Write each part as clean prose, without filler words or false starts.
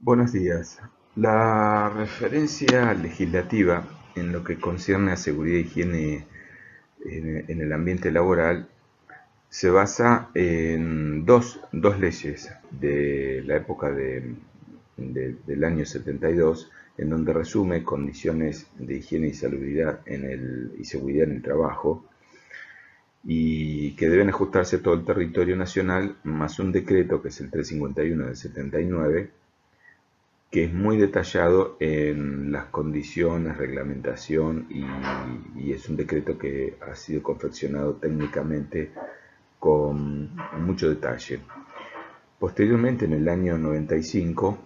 Buenos días. La referencia legislativa en lo que concierne a seguridad e higiene en el ambiente laboral se basa en dos leyes de la época del año 72, en donde resume condiciones de higiene y salubridad y seguridad en el trabajo, y que deben ajustarse a todo el territorio nacional, más un decreto que es el 351 del 79, que es muy detallado en las condiciones, reglamentación, y es un decreto que ha sido confeccionado técnicamente con mucho detalle. Posteriormente, en el año 95,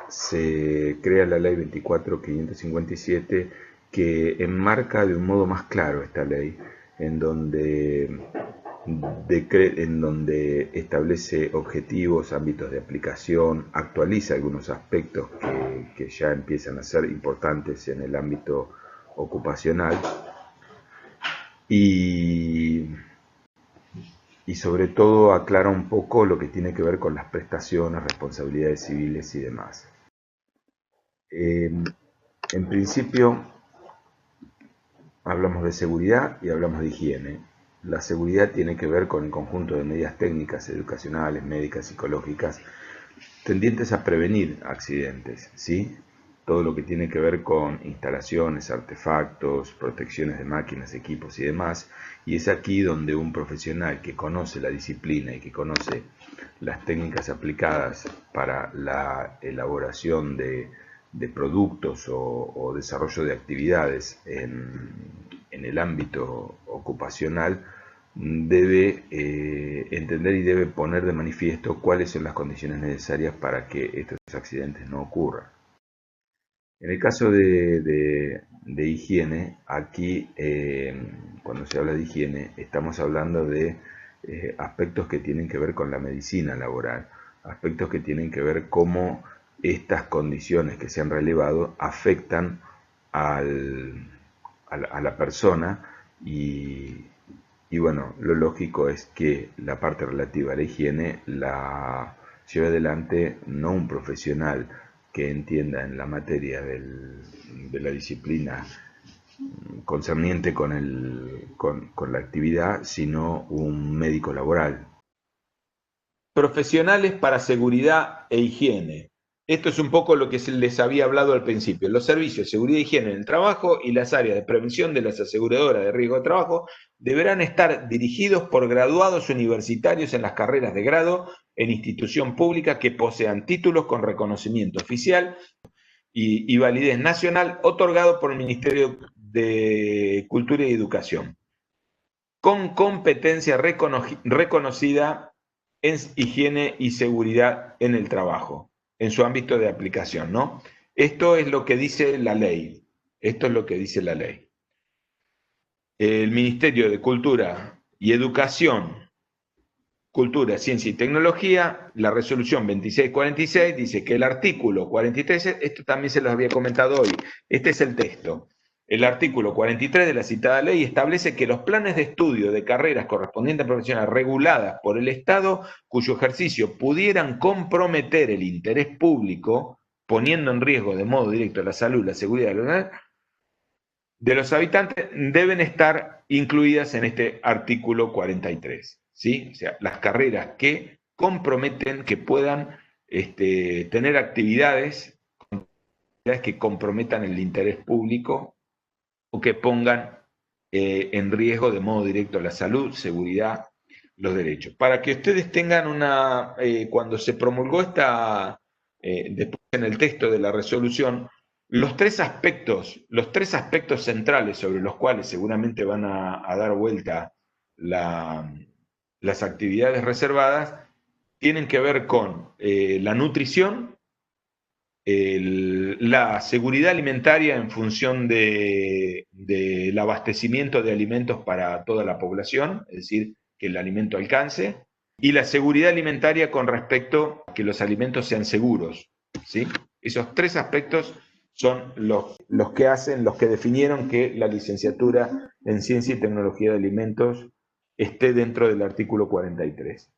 se crea la ley 24.557, que enmarca de un modo más claro esta ley, en donde en donde establece objetivos, ámbitos de aplicación, actualiza algunos aspectos que ya empiezan a ser importantes en el ámbito ocupacional, y, y sobre todo aclara un poco lo que tiene que ver con las prestaciones, responsabilidades civiles y demás. En principio hablamos de seguridad y hablamos de higiene. La seguridad tiene que ver con el conjunto de medidas técnicas, educacionales, médicas, psicológicas, tendientes a prevenir accidentes, ¿sí? Todo lo que tiene que ver con instalaciones, artefactos, protecciones de máquinas, equipos y demás. Y es aquí donde un profesional que conoce la disciplina y que conoce las técnicas aplicadas para la elaboración de productos o desarrollo de actividades en el ámbito ocupacional, debe entender y debe poner de manifiesto cuáles son las condiciones necesarias para que estos accidentes no ocurran. En el caso de higiene, aquí cuando se habla de higiene estamos hablando de aspectos que tienen que ver con la medicina laboral, aspectos que tienen que ver cómo estas condiciones que se han relevado afectan al, a la persona, y, y bueno, lo lógico es que la parte relativa a la higiene la lleve adelante no un profesional que entienda en la materia de la disciplina concerniente con la actividad, sino un médico laboral. Profesionales para seguridad e higiene. Esto es un poco lo que les había hablado al principio. Los servicios de seguridad e higiene en el trabajo y las áreas de prevención de las aseguradoras de riesgo de trabajo deberán estar dirigidos por graduados universitarios en las carreras de grado en institución pública que posean títulos con reconocimiento oficial y validez nacional otorgado por el Ministerio de Cultura y Educación, con competencia reconocida en higiene y seguridad en el trabajo, en su ámbito de aplicación, ¿no? Esto es lo que dice la ley. Esto es lo que dice la ley. El Ministerio de Cultura y Educación, Cultura, Ciencia y Tecnología, la resolución 2646 dice que el artículo 43, esto también se los había comentado hoy, este es el texto. El artículo 43 de la citada ley establece que los planes de estudio de carreras correspondientes a profesionales reguladas por el Estado, cuyo ejercicio pudieran comprometer el interés público, poniendo en riesgo de modo directo la salud, la seguridad de los habitantes, deben estar incluidas en este artículo 43. ¿Sí? O sea, las carreras que comprometen, que puedan tener actividades que comprometan el interés público o que pongan en riesgo de modo directo la salud, seguridad, los derechos. Para que ustedes tengan cuando se promulgó después en el texto de la resolución, los tres aspectos centrales sobre los cuales seguramente van a dar vuelta las actividades reservadas, tienen que ver con la nutrición, la seguridad alimentaria en función del abastecimiento de alimentos para toda la población, es decir, que el alimento alcance, y la seguridad alimentaria con respecto a que los alimentos sean seguros, ¿sí? Esos tres aspectos son los que definieron que la licenciatura en Ciencia y Tecnología de Alimentos esté dentro del artículo 43.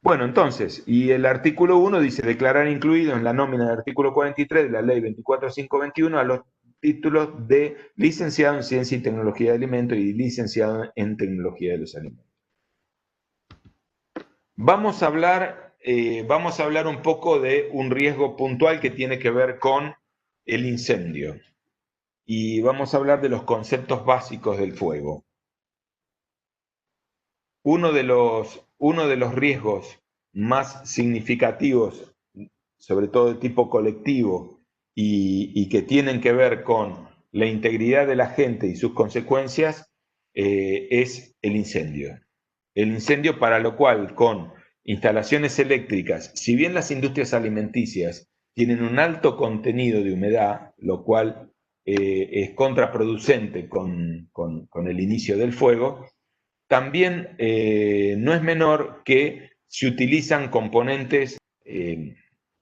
Bueno, entonces, y el artículo 1 dice declarar incluido en la nómina del artículo 43 de la ley 24521 a los títulos de licenciado en Ciencia y Tecnología de Alimentos y licenciado en Tecnología de los Alimentos. Vamos a hablar un poco de un riesgo puntual que tiene que ver con el incendio. Y vamos a hablar de los conceptos básicos del fuego. Uno de los riesgos más significativos, sobre todo de tipo colectivo, y que tienen que ver con la integridad de la gente y sus consecuencias, es el incendio. El incendio, para lo cual con instalaciones eléctricas, si bien las industrias alimenticias tienen un alto contenido de humedad, lo cual es contraproducente con el inicio del fuego, también no es menor que se utilizan componentes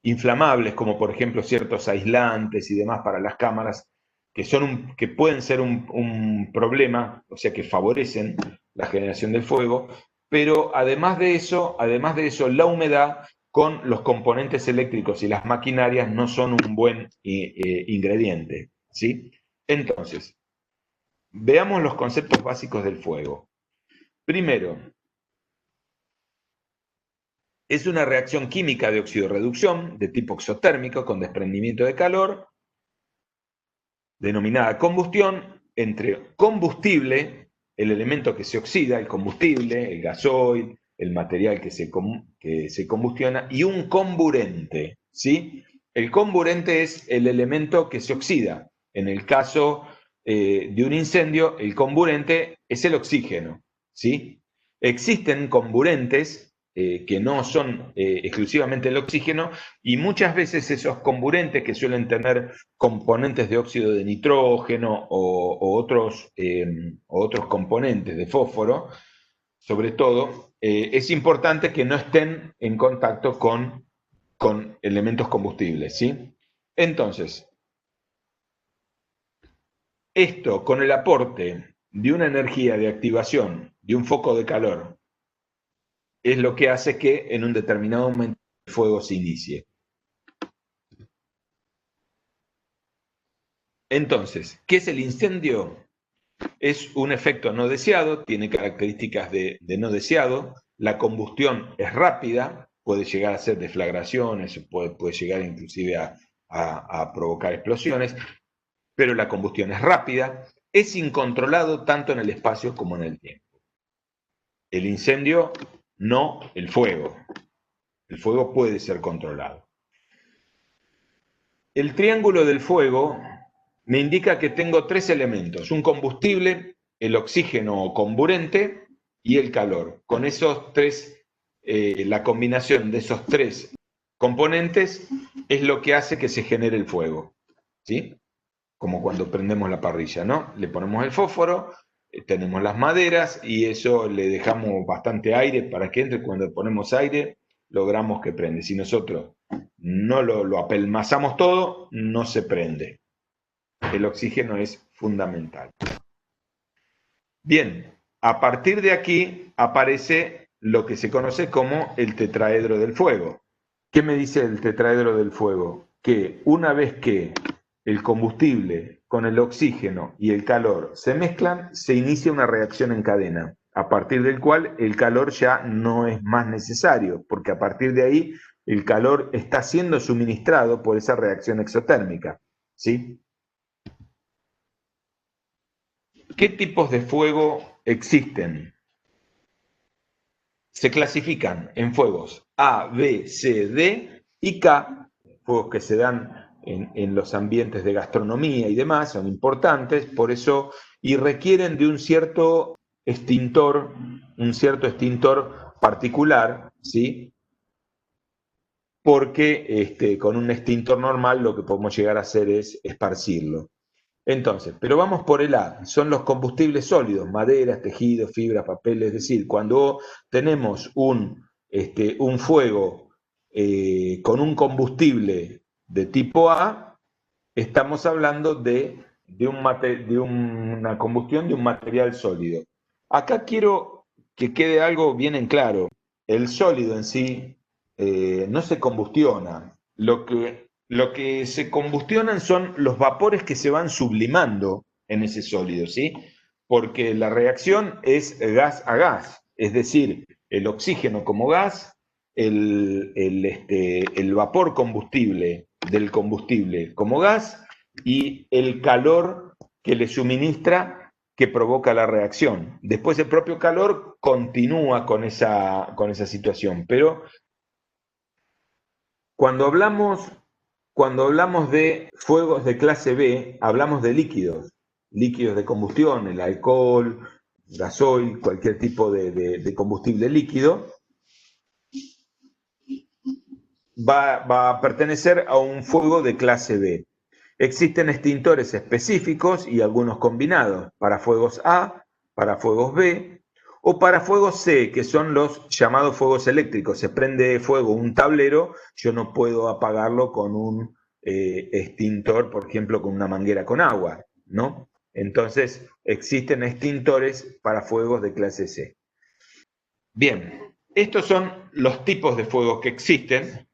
inflamables, como por ejemplo ciertos aislantes y demás para las cámaras, que pueden ser un problema, o sea, que favorecen la generación del fuego, pero además de eso, la humedad con los componentes eléctricos y las maquinarias no son un buen ingrediente, ¿sí? Entonces, veamos los conceptos básicos del fuego. Primero, es una reacción química de oxidorreducción de tipo exotérmico con desprendimiento de calor, denominada combustión, entre combustible, el elemento que se oxida, el combustible, el gasoil, el material que se combustiona, y un comburente, ¿sí? El comburente es el elemento que se oxida. En el caso de un incendio, el comburente es el oxígeno, ¿sí? Existen comburentes que no son exclusivamente el oxígeno, y muchas veces esos comburentes que suelen tener componentes de óxido de nitrógeno o otros componentes de fósforo, sobre todo, es importante que no estén en contacto con elementos combustibles, ¿sí? Entonces, esto con el aporte de una energía de activación de un foco de calor es lo que hace que en un determinado momento el fuego se inicie. Entonces, ¿qué es el incendio? Es un efecto no deseado, tiene características de no deseado, la combustión es rápida, puede llegar a ser deflagraciones, puede llegar inclusive a provocar explosiones, pero la combustión es rápida, es incontrolado tanto en el espacio como en el tiempo. El incendio, no el fuego. El fuego puede ser controlado. El triángulo del fuego me indica que tengo tres elementos: un combustible, el oxígeno o comburente y el calor. Con esos tres, la combinación de esos tres componentes es lo que hace que se genere el fuego, ¿sí? Como cuando prendemos la parrilla, ¿no? Le ponemos el fósforo, tenemos las maderas y eso le dejamos bastante aire para que entre. Cuando ponemos aire, logramos que prende. Si nosotros no lo apelmazamos todo, no se prende. El oxígeno es fundamental. Bien, a partir de aquí aparece lo que se conoce como el tetraedro del fuego. ¿Qué me dice el tetraedro del fuego? Que una vez que el combustible con el oxígeno y el calor se mezclan, se inicia una reacción en cadena, a partir del cual el calor ya no es más necesario, porque a partir de ahí el calor está siendo suministrado por esa reacción exotérmica, ¿sí? ¿Qué tipos de fuego existen? Se clasifican en fuegos A, B, C, D y K, fuegos que se dan en los ambientes de gastronomía y demás, son importantes, por eso, y requieren de un cierto extintor particular, ¿sí? Porque con un extintor normal lo que podemos llegar a hacer es esparcirlo. Entonces, pero vamos por el A, son los combustibles sólidos, maderas, tejidos, fibras, papel, es decir, cuando tenemos un fuego con un combustible de tipo A, estamos hablando de una combustión de un material sólido. Acá quiero que quede algo bien en claro. el sólido en sí no se combustiona. Lo que se combustionan son los vapores que se van sublimando en ese sólido, ¿sí? Porque la reacción es gas a gas, es decir, el oxígeno como gas, el vapor combustible del combustible como gas y el calor que le suministra que provoca la reacción. Después el propio calor continúa con esa situación, pero cuando hablamos de fuegos de clase B, hablamos de líquidos de combustión, el alcohol, gasoil, cualquier tipo de combustible líquido, va a pertenecer a un fuego de clase B. Existen extintores específicos y algunos combinados para fuegos A, para fuegos B o para fuegos C, que son los llamados fuegos eléctricos. Se prende fuego un tablero, yo no puedo apagarlo con un extintor, por ejemplo, con una manguera con agua, ¿no? Entonces, existen extintores para fuegos de clase C. Bien, estos son los tipos de fuegos que existen.